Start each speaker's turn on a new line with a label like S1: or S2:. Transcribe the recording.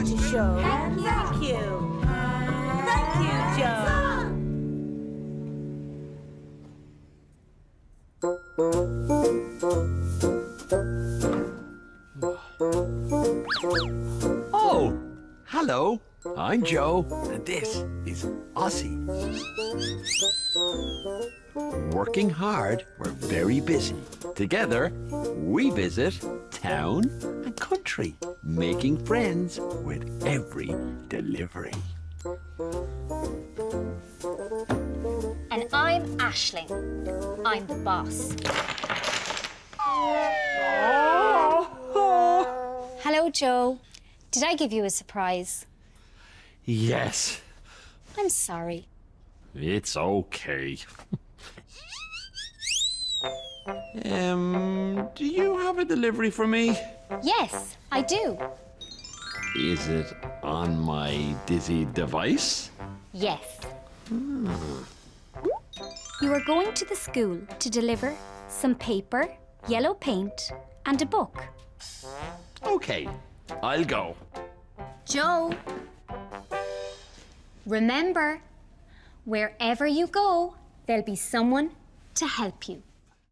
S1: to show. Thank you. Thank you, Joe.
S2: Oh, hello. I'm Joe, and this is Ozzy. Working hard, we're very busy. Together, we visit town and country, making friends with every delivery.
S3: And I'm Aisling. I'm the boss. Hello, Joe. Did I give you a surprise?
S2: Yes,
S3: I'm sorry.
S2: it's okay. Do you have a delivery for me?
S3: Yes, I do.
S2: Is it on my Dizzy device?
S3: Yes. You are going to the school to deliver some paper, yellow paint, and a book.
S2: Okay, I'll go.
S3: Joe, remember, wherever you go, there'll be someone to help you.